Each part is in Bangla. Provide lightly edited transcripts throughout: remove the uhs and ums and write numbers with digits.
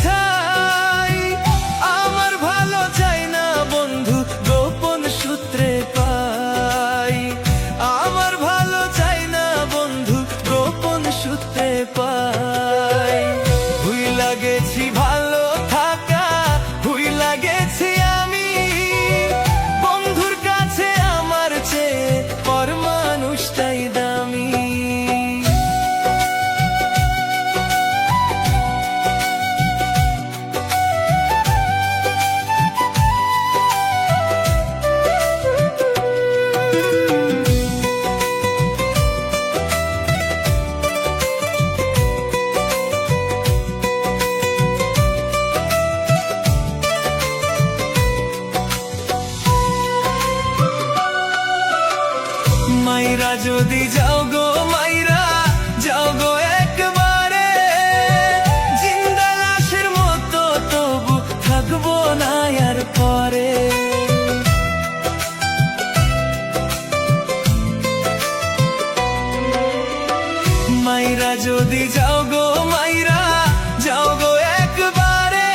ছাই। আমার ভালো চাই না বন্ধু গোপন সূত্রে পাই। আমার ভালো চাই না বন্ধু গোপন সূত্রে পাই। ভুইলা গেছি ভালো থাকা, ভুইলা গেছি আমি বন্ধুর কাছে আমার চেয়ে পর মানুষটাই দামি। মাইরা যদি যাও গো, মাইরা যাও গো একবারে, জিন্দা লাশের মতো তবু থাকবো না আর পরে। মাইরা যদি যাও গো, মাইরা যাও গো একবারে,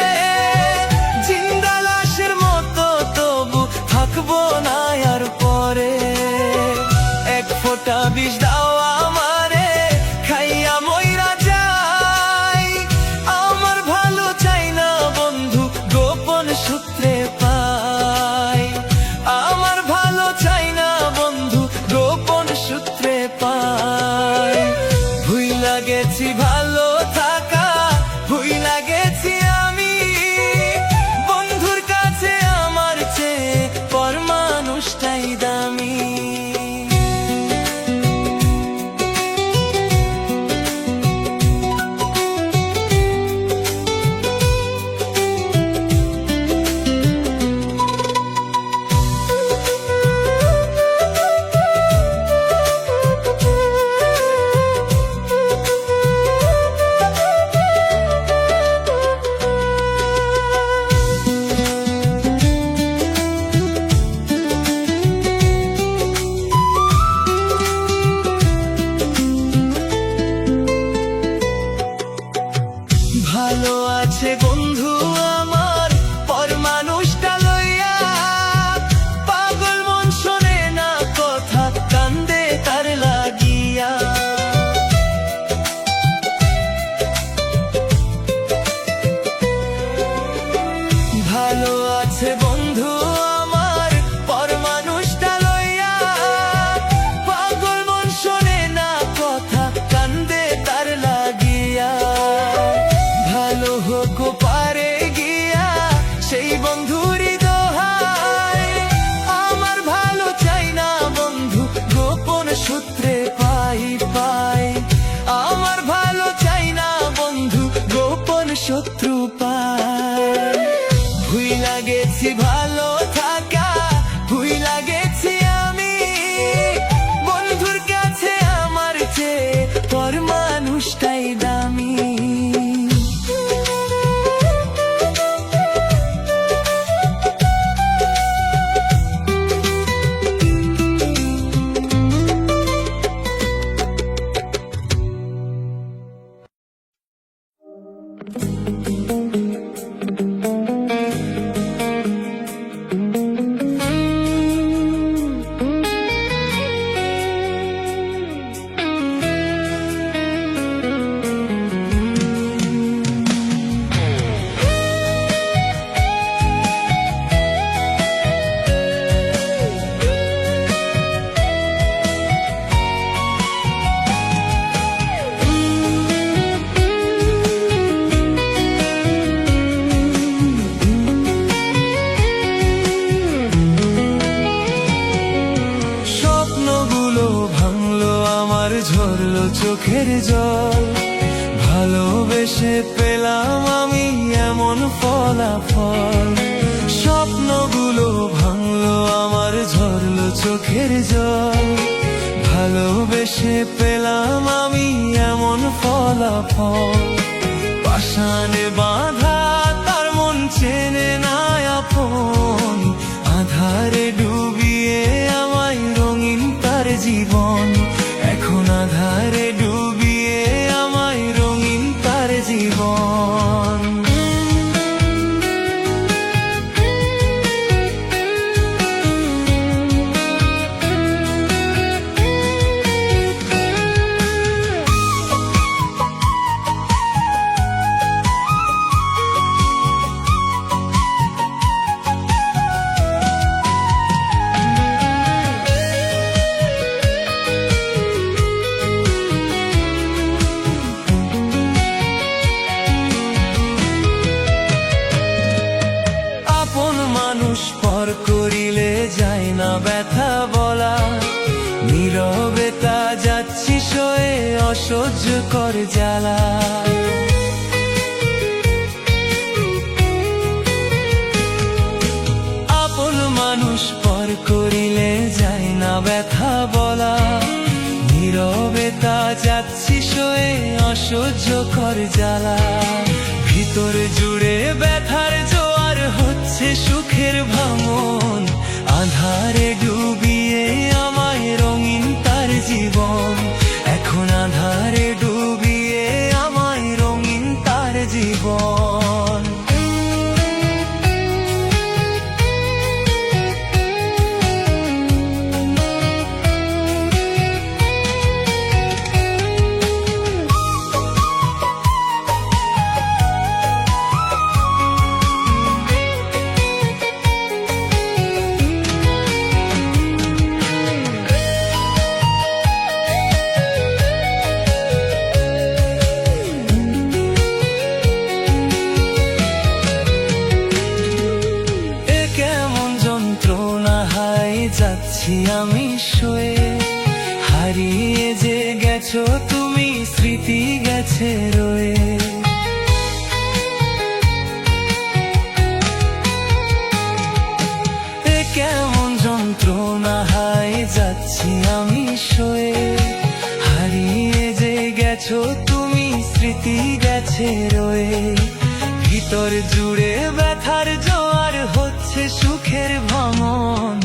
জিন্দা লাশের মতো তবু থাকবো না আর পরে। এক ফোঁটা বিষ দাও আমারে, খাইয়া মইরা যাই। আমার ভালো চাই না বন্ধু গোপন সূত্রে পাই। আমার ভালো চাই না বন্ধু গোপন সূত্রে পাই। ভুইলা গেছি ভালো থাকা, ভুইলা গেছি আমি বন্ধুর কাছে আমার চেয়ে পর মানুষটাই দামি। ভালো আছে বন্ধু আমার পর মানুষটা লইয়া, পাগল মন শোনে না কথা কান্দে তার লাগিয়া। ভালো আছে বন্ধু আমার পর মানুষটা লইয়া, পাগল মন শোনে না কথা কান্দে তার লাগিয়া। ভালো হোক পারে গিয়া সেই বন্ধুরই দোহাই। আমার ভালো চাই না বন্ধু গোপন সূত্রে পাই পাই। আমার ভালো চাই না বন্ধু গোপন শত্রু পাই। ভুইলা গেছি ভালো থাকা, ভুইলা গেছি আমি বন্ধুর কাছে আমার চেয়ে পর মানুষটাই দামি। ঝরলো চোখের জল, ভালোবেসে পেলাম আমি এমন ফলাফল। স্বপ্নগুলো ভাঙলো আমার, ঝরলো চোখের জল, ভালোবেসে পেলাম আমি এমন ফলাফল। পাষাণে বাঁধা তার মন চেনে না আপন, আধারে ডুবিয়ে আমায় রঙিন তার জীবন। এখন আধারে ডুবিয়ে আমায় রঙিন তার জীবন। না ব্যথা বলা, নীরবে তা যাচ্ছি সয়ে অসহ্য কর জ্বালা। আপন মানুষ পর করিলে যায় না ব্যথা বলা, নীরবে তা যাচ্ছি সয়ে অসহ্য কর জ্বালা। ভিতর জুড়ে ব্যথার জোয়ার হচ্ছে সুখের ভাঙন, আধারে ডুবিয়ে আমায় রঙিন তার জীবন, এখন আধারে ডুবিয়ে আমায় রঙিন তার জীবন। যাচ্ছি আমি সয়ে, হারিয়ে যে গেছো তুমি স্মৃতি গেছে রয়ে। কেমন যন্ত্রণা হায় যাচ্ছি আমি সয়ে, হারিয়ে যে গেছো তুমি স্মৃতি গেছে রয়ে। ভিতর জুড়ে ব্যথার জোয়ার হচ্ছে সুখের ভাঙন,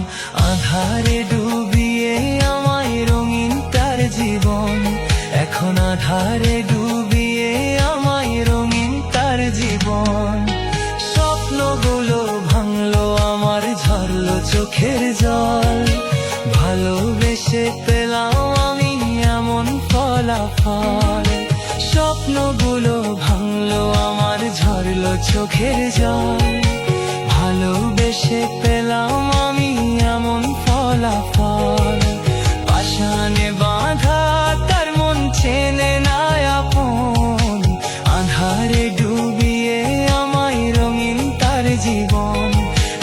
আধারে ডুবিয়ে আমায় রঙিন তার জীবন, এখন আধারে ডুবিয়ে আমায় রঙিন তার জীবন। স্বপ্নগুলো ভাঙলো আমার, ঝরলো চোখের জল, ভালোবেসে পেলাম আমি এমন ফলাফল। স্বপ্নগুলো ভাঙলো আমার, ঝরলো চোখের জল, ভালোবেসে পেলাম আমি এমন ফলাফল। পাষাণে বাঁধা তার মন চেনে না আপন, আধারে ডুবিয়ে আমায় রঙিন তার জীবন,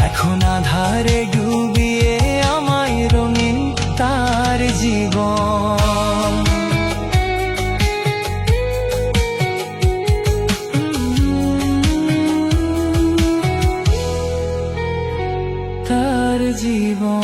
এখন আধারে ডুবিয়ে আমায় রঙিন তার জীবন। তার জীবন।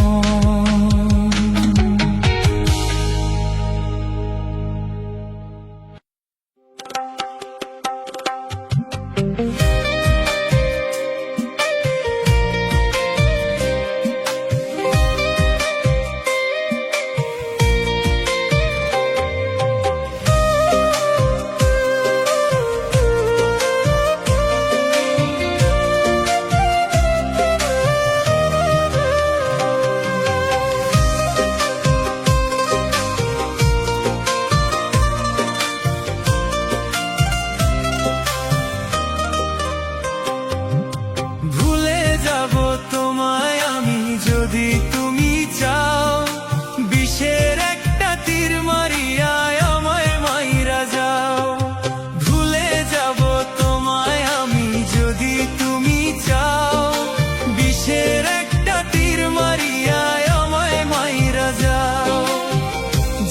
যদি তুমি চাও, বিষের একটা তীর মারিয়া আমায় মাইরা যাও। ভুলে যাব তোমায় আমি যদি তুমি চাও, বিষের একটা তীর মারিয়া আমায় মাইরা যাও।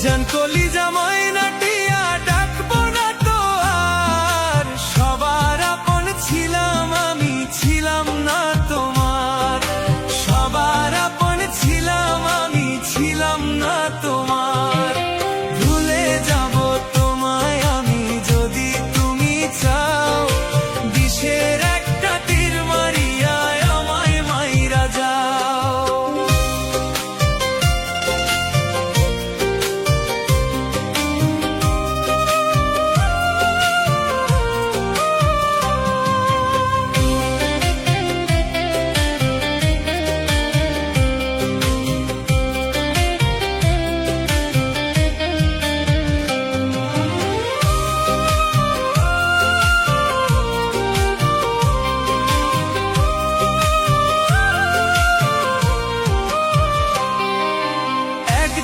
জান কলিজা ময়নাটিয়া ডাকবো না তো আর, সবার আপন ছিলাম আমি, ছিলাম না তোমার। সবার আপন ছিলাম আমি, ছিলাম না তোমার। ভুলে যাব তোমায় আমি যদি তুমি চাও, বিষের একটা তীর মারিয়া আমায় মাইরা যাও।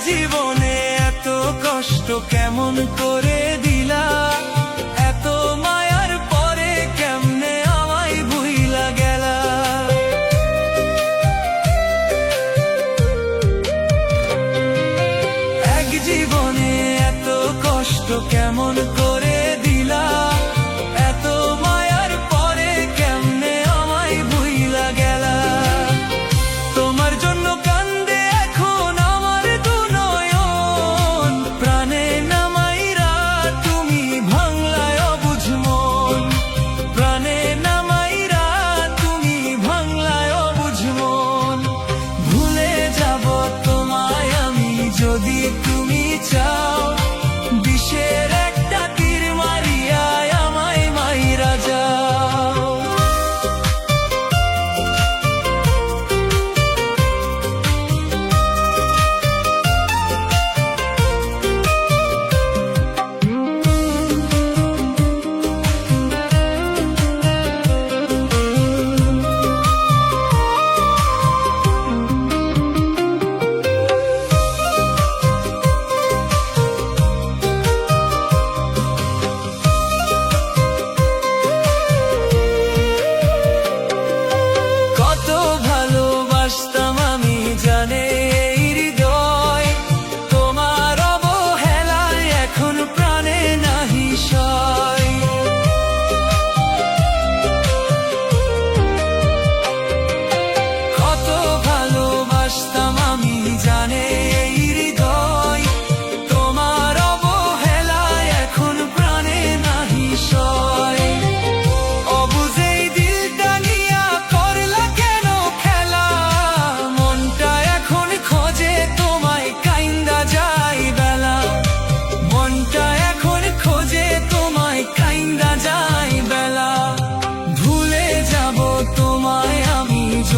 জীবনে এত কষ্ট কেমন করে দিলা, এত মায়ার পরে কেমনে আমায় ভুইলা গেলা।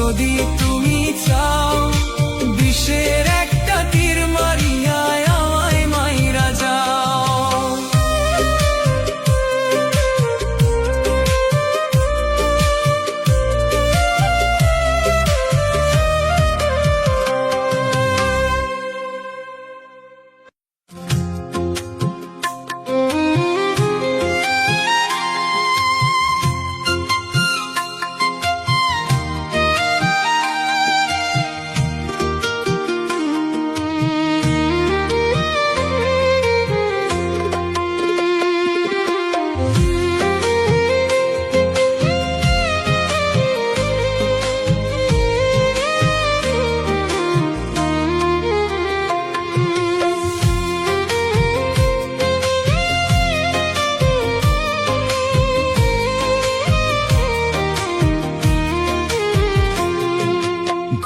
যদি তুমি চাও বিষের একটা তীর মারিয়ায় আমায় মাইরা যাও।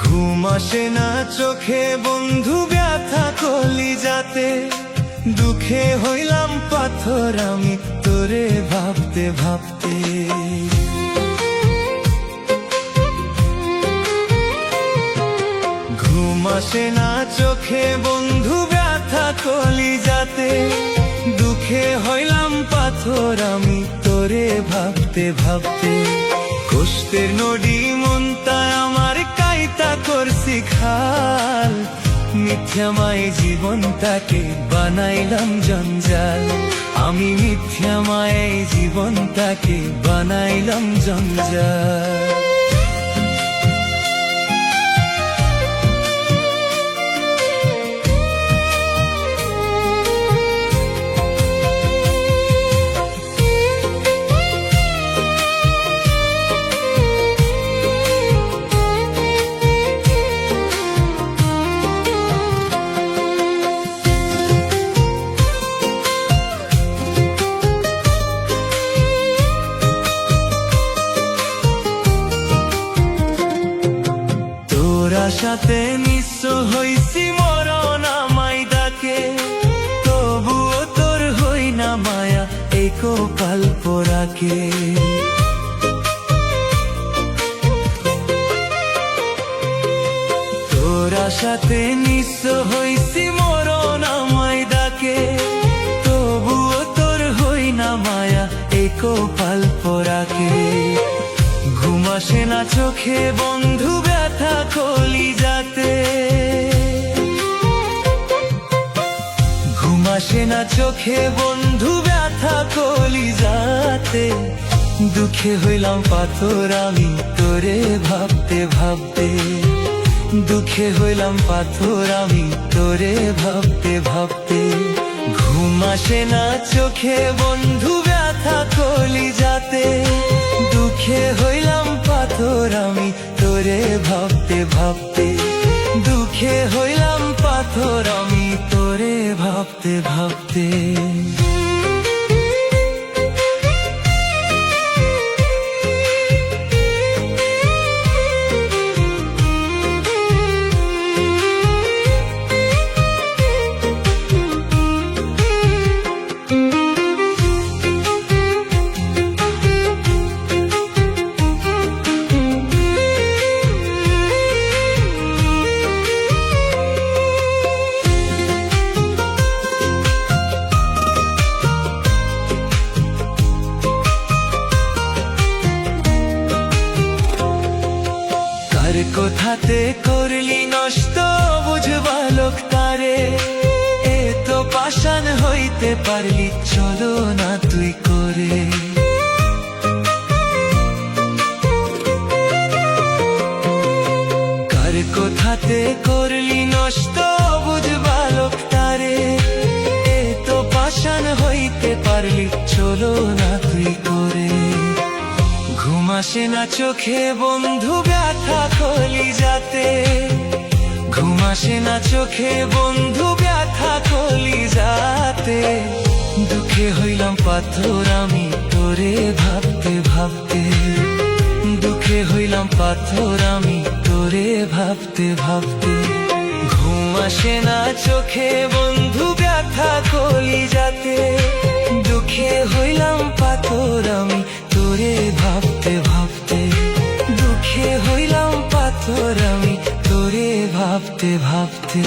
ঘুম আসে না চোখে বন্ধু ব্যথা কলিজাতে, দুঃখে হইলাম পাথর আমি তোরে ভাবতে ভাবতে। ঘুম আসে না চোখে বন্ধু ব্যথা কলিজাতে, দুঃখে হইলাম পাথর আমি তোরে ভাবতে ভাবতে। কষ্টের নদী মনটায় আমার কাইতা করছি খাল, মিথ্যামায় জীবনটাকে বানাইলাম জঞ্জাল। আমি মিথ্যামায় জীবনটাকে বানাইলাম জঞ্জাল। সাথে নিঃস্ব হইছি মরণ আমায় ডাকে, তবুও তোর হই না মায়া এই কপাল পোড়াকে। তোরা সাথে নিঃস্ব হইছি মরণ আমায় ডাকে, তবুও তোর হই না মায়া এই কপাল পোড়াকে। ঘুম আসে না চোখে বন্ধু ব্যথা কলিজাতে, ঘুম আসে না চোখে বন্ধু ব্যথা কলিজাতে। দুঃখে হইলাম পাথর আমি তোরে ভাবতে ভাবতে, দুঃখে হইলাম পাথর আমি তোরে ভাবতে ভাবতে। ঘুম আসে না চোখে বন্ধু ব্যথা কলিজাতে, দুঃখে হইলাম পাথর আমি তোরে ভাবতে ভাবতে। দুঃখে হইলাম পাথর আমি তোরে ভাবতে ভাবতে। কোথাতে করলি নষ্ট বুঝবালোক তারে, এ তো পাষাণ হইতে পারলি চলো না তুই করে। কার কোথাতে করলি নষ্ট বুঝবালোক তারে, এ তো পাষাণ হইতে পারলি চলো না তুই করে। ঘুম আসে না চোখে বন্ধু ব্যথা কলিজাতে, ঘুম আসে না চোখে বন্ধু ব্যথা কলিজাতে। দুঃখে হইলাম পাথর আমি তোরে ভাবতে ভাবতে, দুঃখে হইলাম পাথর আমি তোরে ভাবতে ভাবতে। ঘুম আসে না চোখে বন্ধু ব্যথা কলিজাতে, দুঃখে হইলাম পাথর আমি তোরে ভাবতে ভাবতে। দুঃখে হইলাম পাথর বছর আমি তোরে ভাবতে ভাবতে।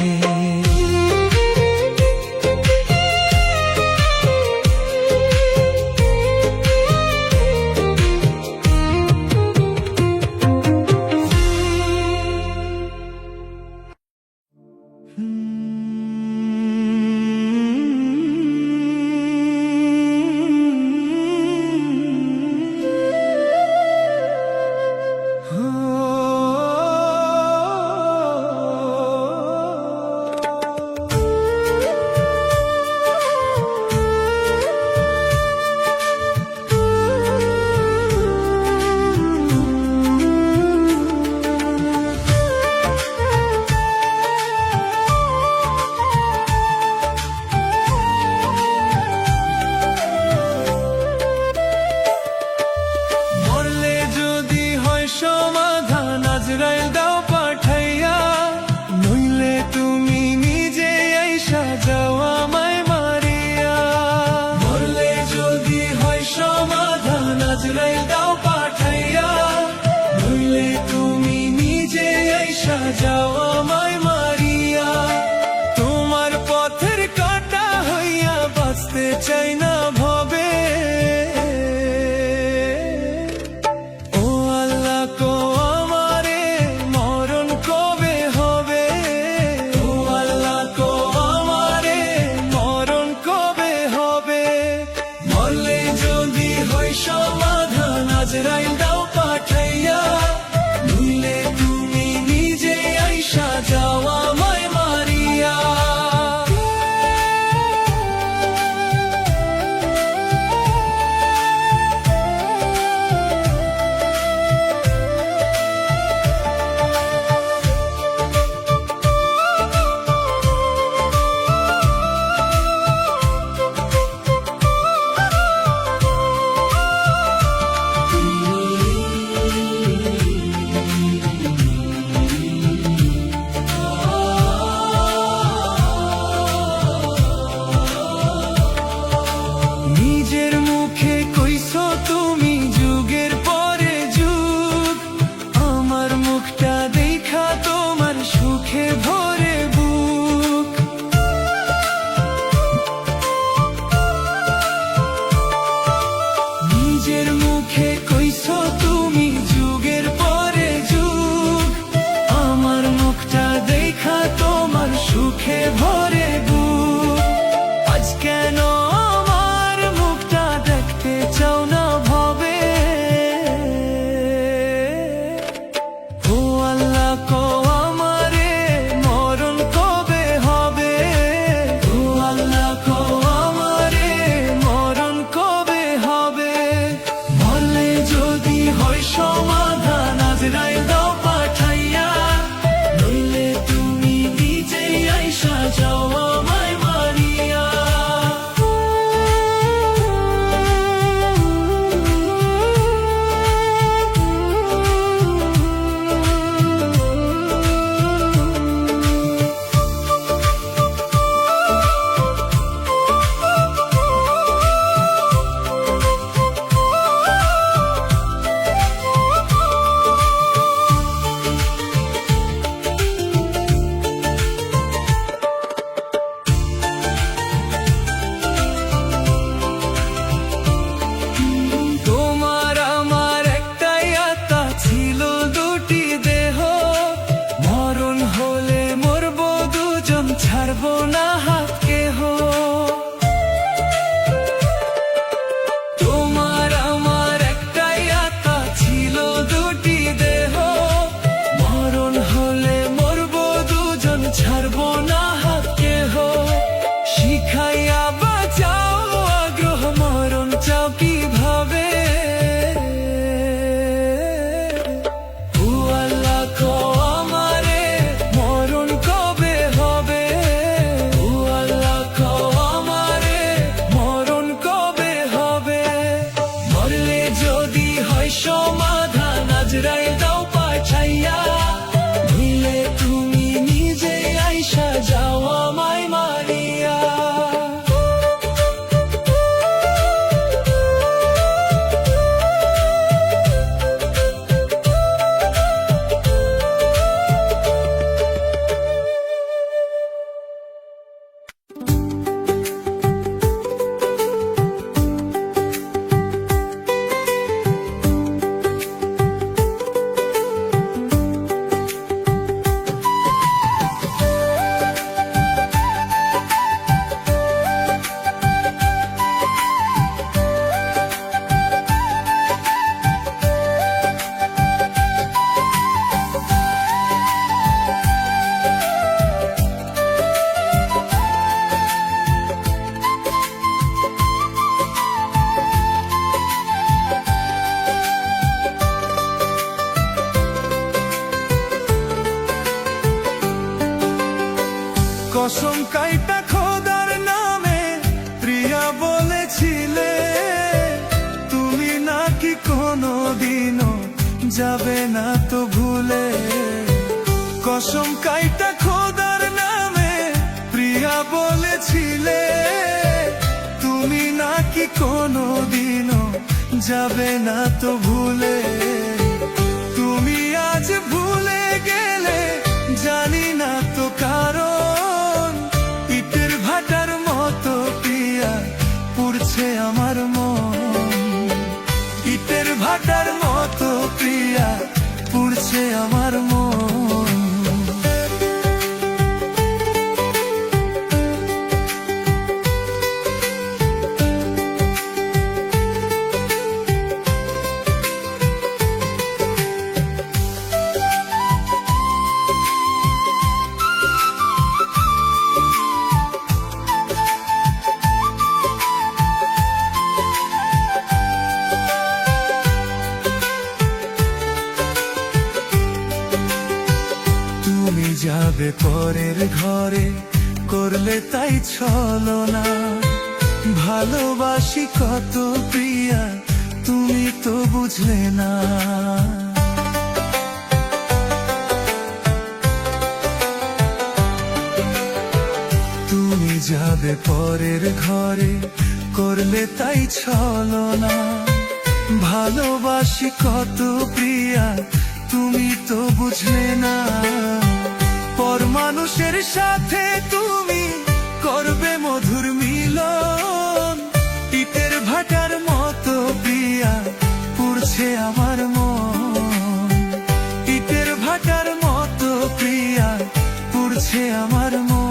কসম কাইটা খোদার নামে প্রিয়া বলেছিলে, তুমি নাকি কোনোদিনও যাবে না তো ভুলে। কসম কাইটা খোদার নামে প্রিয়া বলেছিলে, তুমি নাকি কোনোদিনও যাবে না তো ভুলে। তুমি আজ ভুলে গেলে জানি না তো কারণ, ইটের ভাটার মতো প্রিয়া পুড়ছে আমার মন। ইটের ভাটার মতো প্রিয়া পুড়ছে আমার মন। তুমি যাবে পরের ঘরে, করলে তাই ছলনা। ভালোবাসি কত প্রিয়া, তুমি তো বুঝলে না। তুমি যাবে পরের ঘরে, করলে তাই ছলনা। ভালোবাসি কত প্রিয়া, তুমি তো বুঝলে না। পর মানুষের সাথে তুমি করবে মধুর মিলন, ইটের ভাটার মতো প্রিয়া পুড়ছে আমার মন। ইটের ভাটার মতো প্রিয়া পুড়ছে আমার মন।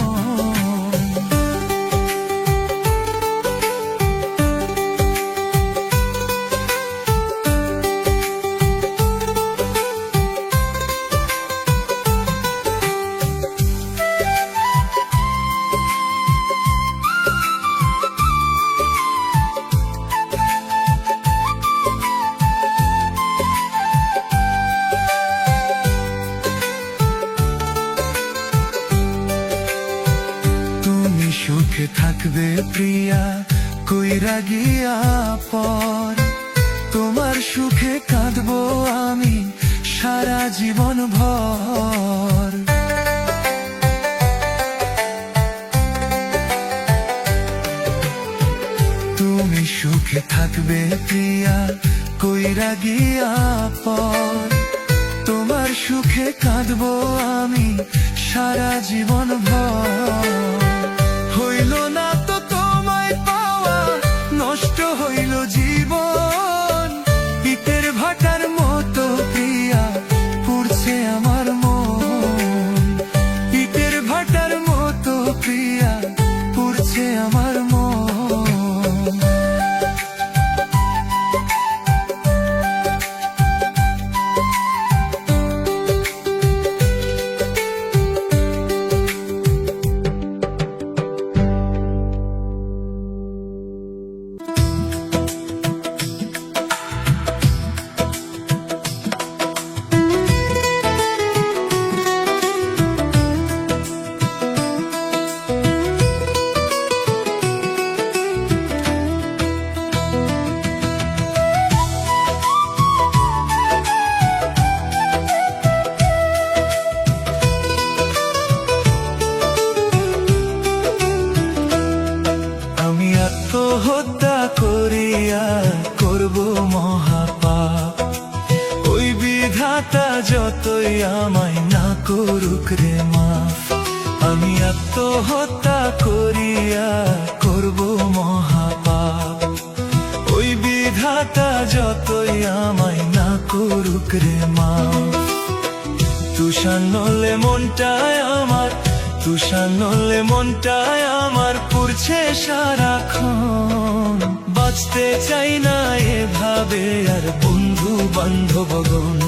সুখে থাকবে প্রিয়া কইরা গিয়া পর, তোমার সুখে কাঁদবো আমি সারা জীবন ভর। তুমি সুখে থাকবে প্রিয়া কইরা গিয়া পর, তোমার সুখে কাঁদবো আমি সারা জীবন ভর। হইল না তো তোমায় পাওয়া, নষ্ট হইল জীবন, ইটের ভাটার মতো প্রিয়া পুড়ছে আমার মন। ইটের ভাটার মতো প্রিয়া পুড়ছে আমার মন। আত্মহত্যা করিয়া করব মহাপাপ, ওই বিধাতা যতই আমায় না করুক রে মাফ। আমি আত্মহত্যা করিয়া করব মহাপাপ, ওই বিধাতা যতই আমায় না করুক রে মাফ। তুষার নলে মনটায় আমার, তুষার নলে মনটায় আমার পুড়ছে সারাক্ষণ। বাঁচতে চাই না এভাবে আর বন্ধু বান্ধবগণ,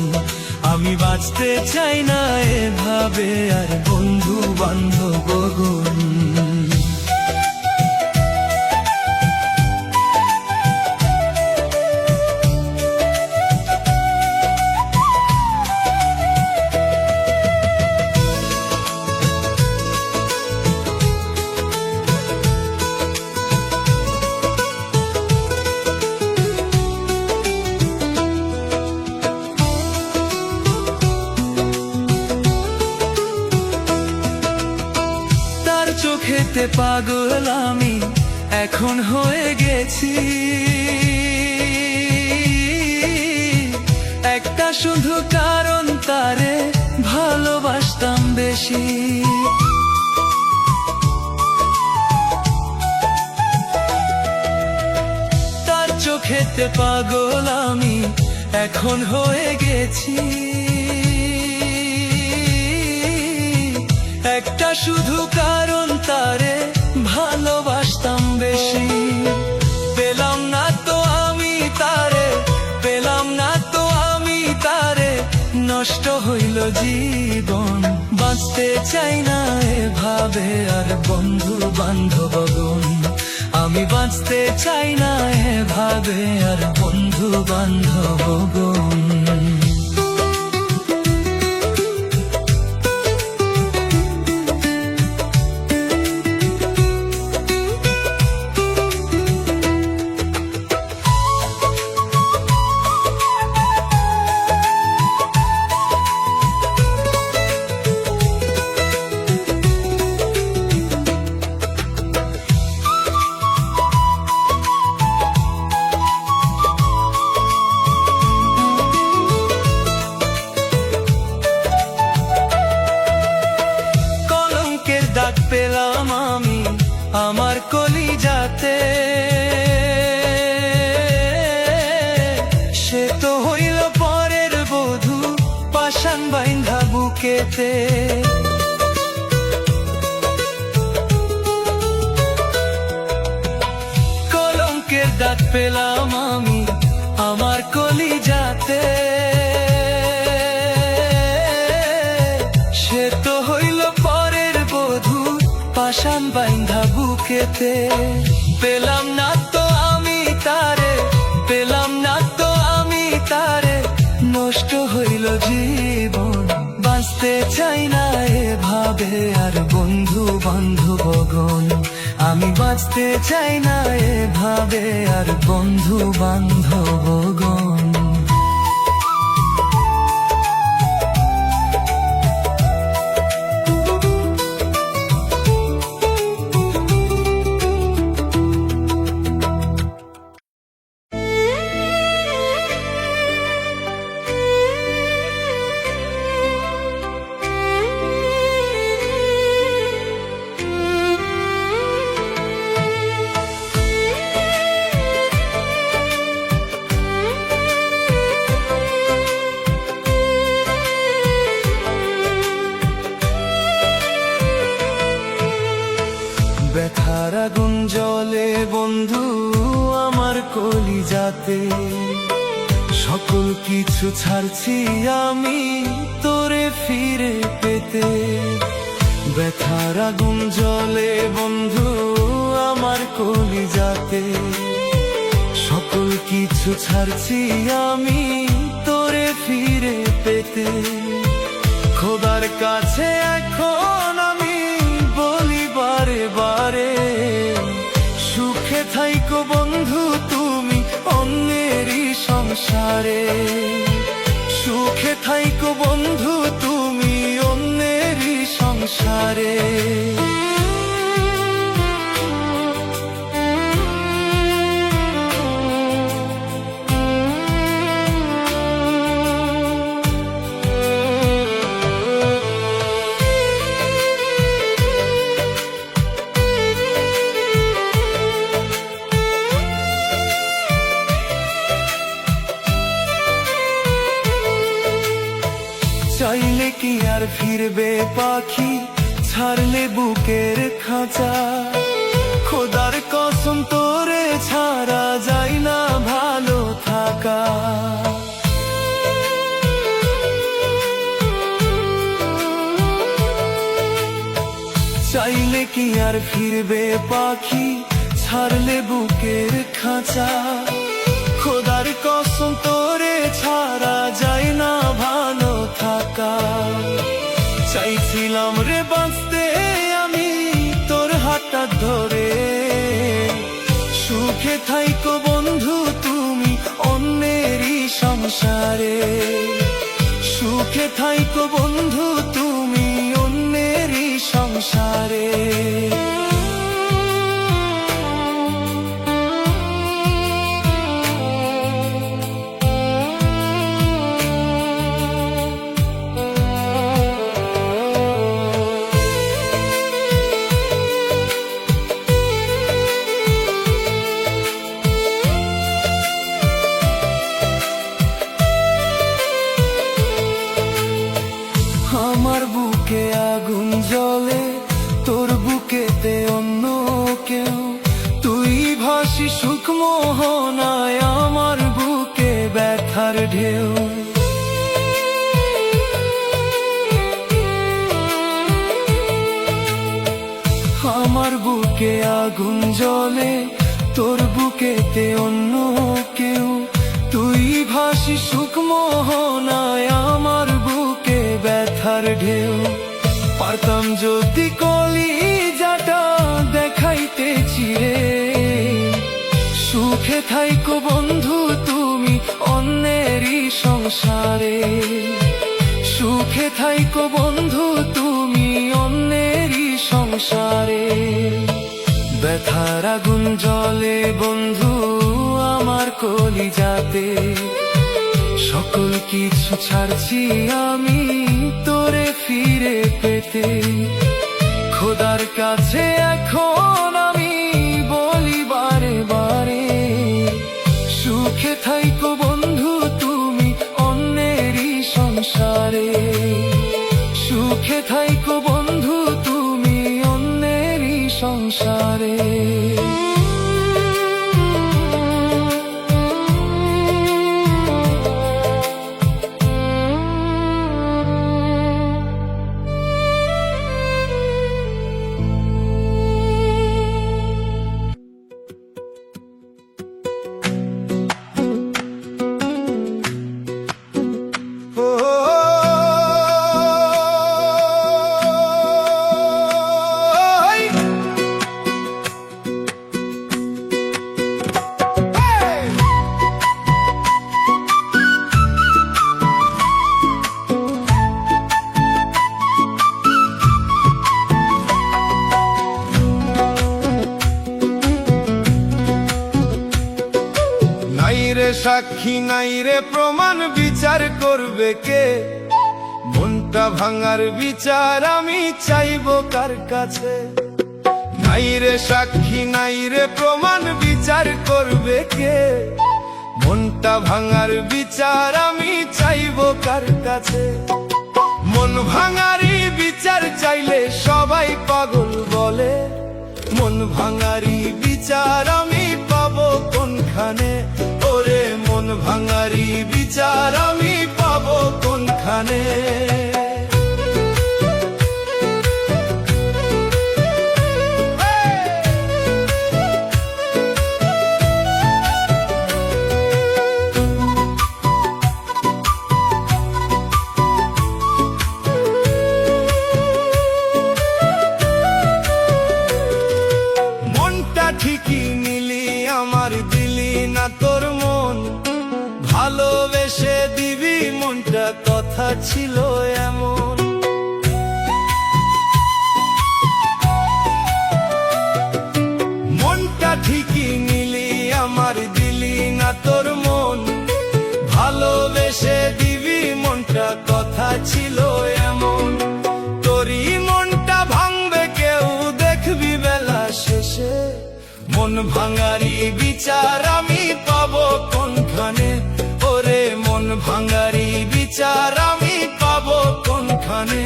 আমি বাঁচতে চাই না এভাবে আর বন্ধু বান্ধবগণ। পেতে পাগল আমি এখন হয়ে গেছি, একটা শুধু কারণ তারে ভালোবাসতাম বেশি। তার চোখেতে পাগল আমি এখন হয়ে গেছি, একটা শুধু কারণ তারে ভালোবাসতাম বেশি। পেলাম না তো আমি তারে, পেলাম না তো আমি তারে, নষ্ট হইল জীবন। বাঁচতে চাই না এভাবে আর বন্ধু বান্ধবগণ, আমি বাঁচতে চাই না এভাবে আর বন্ধু বান্ধবগণ। ডাক পেলাম আমি আমার কলিজাতে, সে তো হইল পরের বধূ পাষাণ বাইন্ধা বুকেতে। কলঙ্কের ডাক পেলাম আমি আমার কলিজাতে, সে তো হইল পাষাণ বাইন্ধা বুকেতে। পেলাম না তো আমি তারে, পেলাম না তো আমি তারে, নষ্ট হইল জীবন। বাঁচতে চাই না এভাবে আর বন্ধু বান্ধবগণ, আমি বাঁচতে চাই না এভাবে আর বন্ধু বান্ধবগণ। ব্যথার আগুন জ্বলে বন্ধু আমার কলিজাতে, সকল কিছু ছাড়ছি আমি তোরে ফিরে পেতে। ব্যথার আগুন জ্বলে বন্ধু আমার কলিজাতে, সকল কিছু ছাড়ছি আমি তোরে ফিরে পেতে। খোদার কাছে এখন আমি বলি বারে বারে, সুখে থাইকো বন্ধু তুমি অন্যেরই সংসারে, সুখে থাইকো বন্ধু তুমি অন্যেরই সংসারে। চাইলে কি আর ফিরবে পাখি ছাড়লে বুকের খাঁচা, খোদার কসম তোরে ছাড়া যায় না ভালো থাকা। চাইলে কি আর ফিরবে পাখি ছাড়লে বুকের খাঁচা, খোদার কসম তোরে ছাড়া যায় না ভালো থাকা। চাইছিলাম রে বাঁচতে আমি তোর হাতটা ধরে, সুখে থাইকো বন্ধু তুমি অন্যেরই সংসারে, সুখে থাইকো বন্ধু তুমি অন্যেরই সংসারে। বুকে আগুন জ্বলে তোর বুকেতে অন্য কেউ, তুই ভাসি সুখ মোহনায় আমার বুকে ব্যথার ঢেউ। আমার বুকে আগুন জ্বলে তোর বুকেতে অন্য কেউ, তুই ভাসি সুখ মোহনায় আমার বুকে ব্যথার ঢেউ। পারতাম যদি কলিজাটা দেখাইতে চিরে, সুখে থাইকো বন্ধু তুমি অন্যেরই সংসারে, সুখে থাইকো বন্ধু তুমি অন্যেরই সংসারে। ব্যথার আগুন জ্বলে বন্ধু আমার কলিজাতে, সকল কিছু ছাড়ছি আমি তোরে ফিরে পেতে। খোদার কাছে এখন আমি বলি বারে বারে, সুখে থাইকো বন্ধু তুমি অন্যেরই সংসারে, সুখে থাইকো বন্ধু তুমি অন্যেরই সংসারে। সাক্ষী নাই রে প্রমাণ, বিচার করবে কে? মনটা ভাঙার বিচার আমি চাইব কার কাছে? নাই রে সাক্ষী নাই রে প্রমাণ, বিচার করবে কে? মনটা ভাঙার বিচার আমি চাইব কার কাছে? মন ভাঙারি বিচার চাইলে সবাই পাগল বলে, মন ভাঙারি বিচার আমি পাবো কোনখানে? ওরে মন ভাঙারি বিচার আমি পাবো কোনখানে? মনটা ঠিকই নিলি আমার, দিলি না তোর মন, ভালোবেসে দিবি মনটা কথা ছিল এমন। মনটা ঠিকই নিলি আমার, দিলি না তোর মন, ভালোবেসে দিবি মনটা কথা ছিল এমন। তোরই মনটা ভাঙবে কেউ দেখবি বেলা শেষে, মন ভাঙারি বিচার আমি পাবো কোনখানে? ওরে মন ভাঙারি বিচার আমি পাবো কোনখানে?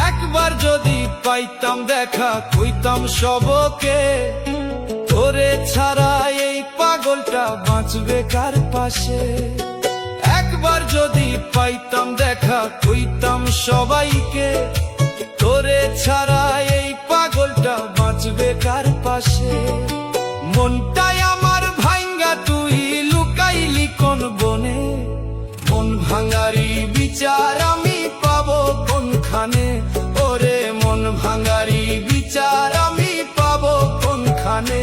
একবার যদি পাইতাম দেখা কইতাম সবকে, তোরে ছাড়া এই পাগলটা বাঁচবে কার পাশে? একবার যদি পাইতাম দেখা কইতাম সবাইকে, তোরে ছাড়া এই পাগলটা বাঁচবে কার পাশে? মনটাই আমার ভাঙ্গা তুই লুকাইলি কোন বনে, মন ভাঙারি বিচার আমি পাবো কোনখানে? ওরে মন ভাঙারি বিচার আমি পাবো কোনখানে?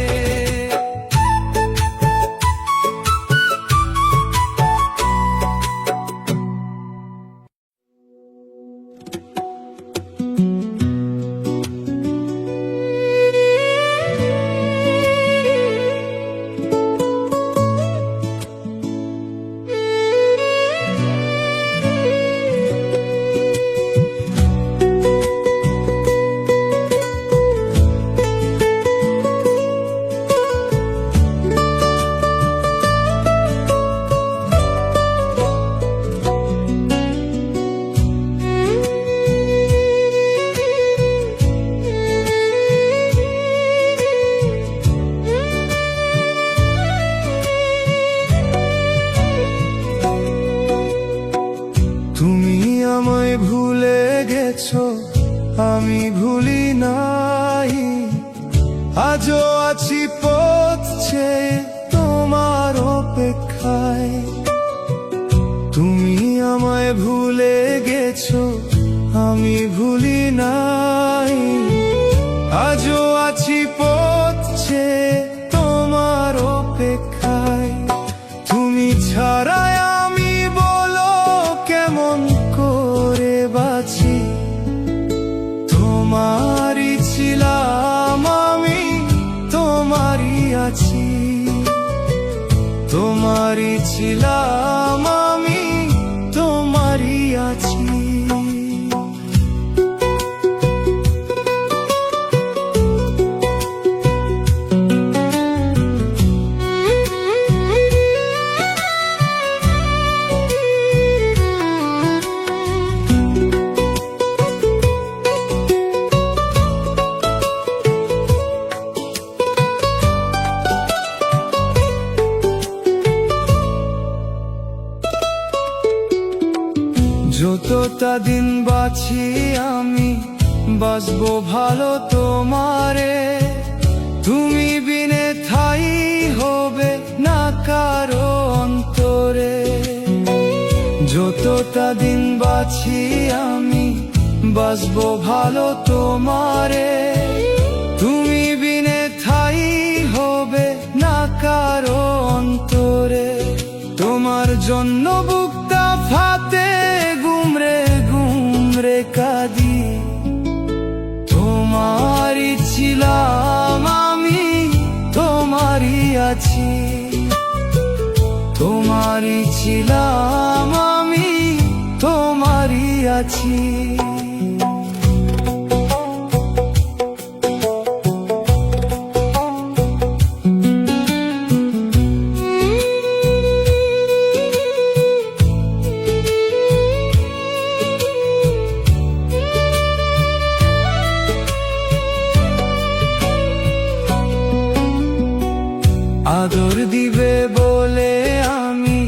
আজও আছি পথ চেয়ে তোমার অপেক্ষায়। তুমি আমায় ভুলে গেছো, আমি ভুলি নাই। আজও আছি পথ চেয়ে তোমার অপেক্ষায়। তুমি ছাড়াই আমি বলো কেমন করে বাঁচি। তোমারই ছিলাম আমি, তোমারই আছি। তোমারই ছিলাম আমি, তোমারই আছি। যতটা দিন বাঁচি আমি বাঁচবো ভালো তোমারে। তুমি বিনে ঠাই হবে না কারো অন্তরে। যতটা দিন বাঁচি আমি বাঁচবো ভালো তোমারে। তুমি বিনে ঠাই হবে না কারো অন্তরে। তোমার জন্য বুকটা ফাটে, গুমরে গুমরে কাঁদি। তোমারই ছিলাম আমি, তোমারই আছি। তোমারই ছিলাম আমি, তোমারই আছি। আদর দিবে বলে আমি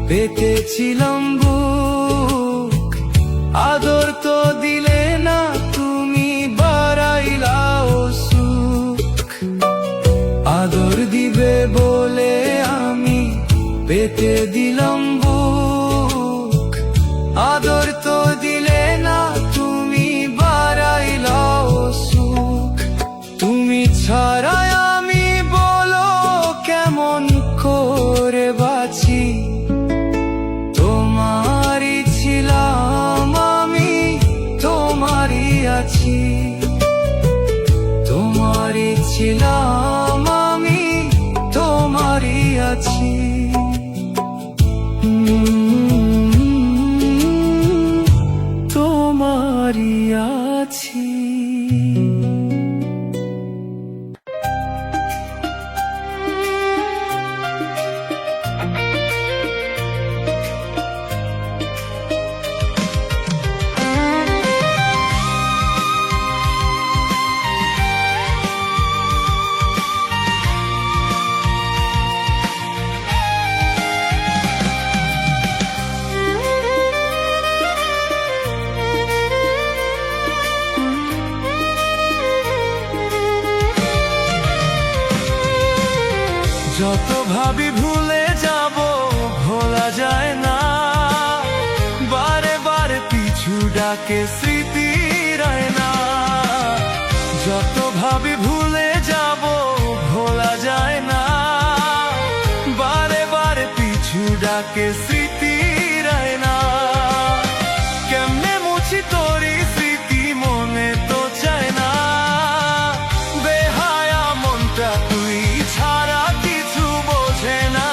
পেতেছিলাম বুক। আদর তো দিলে না, তুমি বাড়াইলাও সুখ। আদর দিবে বলে আমি পেতে দিলাম বুক। আদর তো দিলে না, তুমি বাড়াইলাও সুখ। তুমি ছাড়াই আমি বলো কেমন করে বাঁচি। তোমারই ছিলাম আমি, তোমারই আছি। তোমারই ছিলাম আমি, তোমারই আছি। তোমারই আছি। যত ভাবি ভুলে যাব, ভোলা যায় না। বারে বারে পিছু ডাকে স্মৃতির আয়না। যত ভাবি ভুলে যাব, ভোলা যায় না। বারে বারে পিছু ডাকে স্মৃতির আয়না। কেমনে মুছি তোরি স্মৃতি, মনে তো চায় না। বেহায়া মনটা তুই ছাড়া কিছু বোঝে না।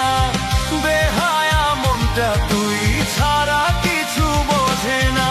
বেহায়া মনটা তুই ছাড়া কিছু বোঝে না।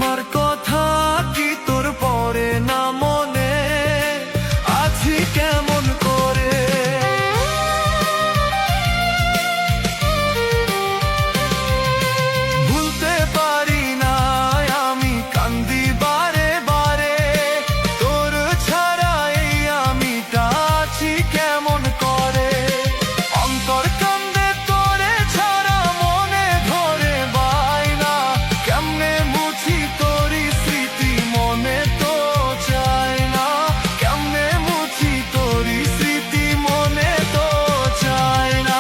আমার কথা কি তোর পরে না মনে, আছি কেমন করে। ভুলতে পারি না আমি, কান্দি বারে বারে, তোর ছাড়া এই আমিটা আছি কেমন করে। অন্তর কান্দে তোরে ছাড়া, মনে ধরে বায়না, কেমনে মুছি তোরি স্মৃতি মনে তো চায় না, কেমনে মুছি তোরি স্মৃতি মনে তো চায় না।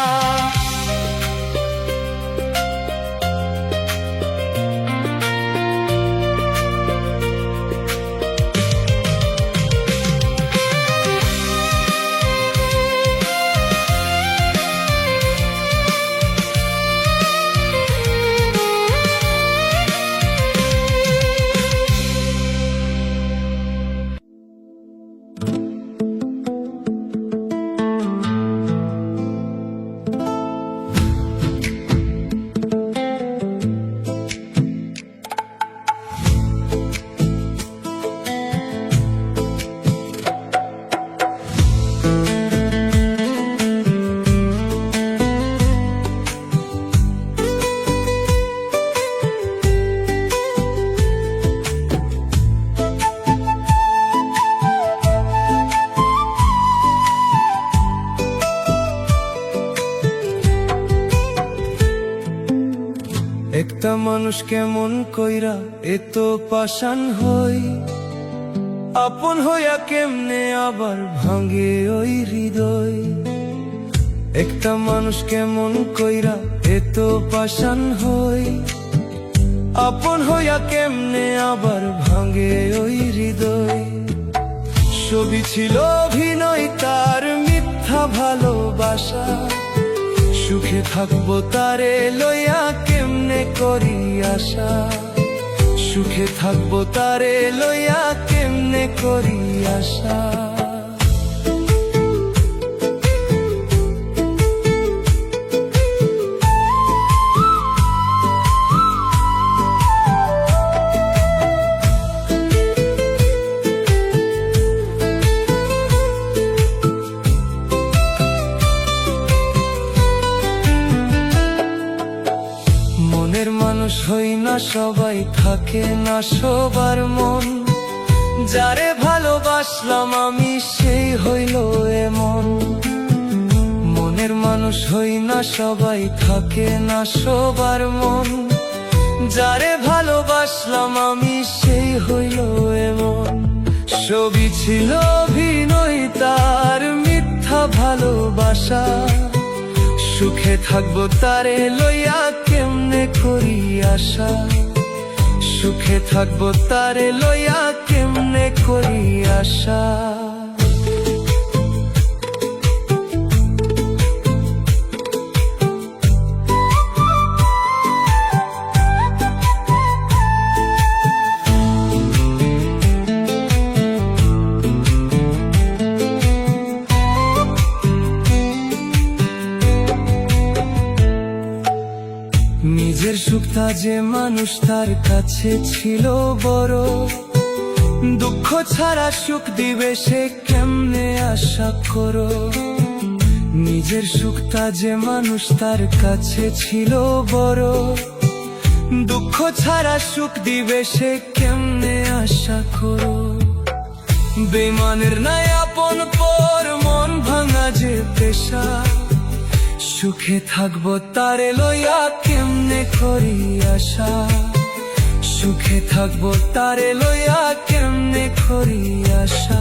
একটা মানুষ কেমন কইরা এত পাষাণ হই, আপন হইয়া কেমনে আবার ভাঙে ওই হৃদয়। একটা মানুষ কেমন কইরা এত পাষাণ হই, আপন হইয়া কেমনে আবার ভাঙে ওই হৃদয়। ছবি ছিল অভিনয় তার, মিথ্যা ভালোবাসা, সুখে থাকবো তারে লইয়া কেমনে করি আশা, সুখে থাকবো তারে লইয়া কেমনে করি আশা। মনের মানুষ হই না সবাই, থাকে না সবার মন, যারে ভালোবাসলাম আমি সেই হইল এমন। মনের মানুষ হই না সবাই, থাকে না সবার মন, যারে ভালোবাসলাম আমি সেই হইল এমন। ছবি ছিল অভিনয় তার, মিথ্যা ভালোবাসা, সুখে থাকবো তারে লইয়া কেমনে করি আশা, সুখে থাকবো তারে লইয়া কেমনে করি আশা। নিজের সুখটা যে মানুষ তার কাছে ছিল বড়, দুঃখ ছাড়া সুখ দিবে সে কেমনে আশা করো। নিজের সুখটা যে মানুষ তার কাছে ছিল বড়, দুঃখ ছাড়া সুখ দিবে সে কেমনে আশা করো। বেমানের নাই আপন পর, মন ভাঙা যে পেশা, সুখে থাকবো তারে লইয়া কেমনে করি আশা, সুখে থাকবো তারে লইয়া কেমনে করি আশা।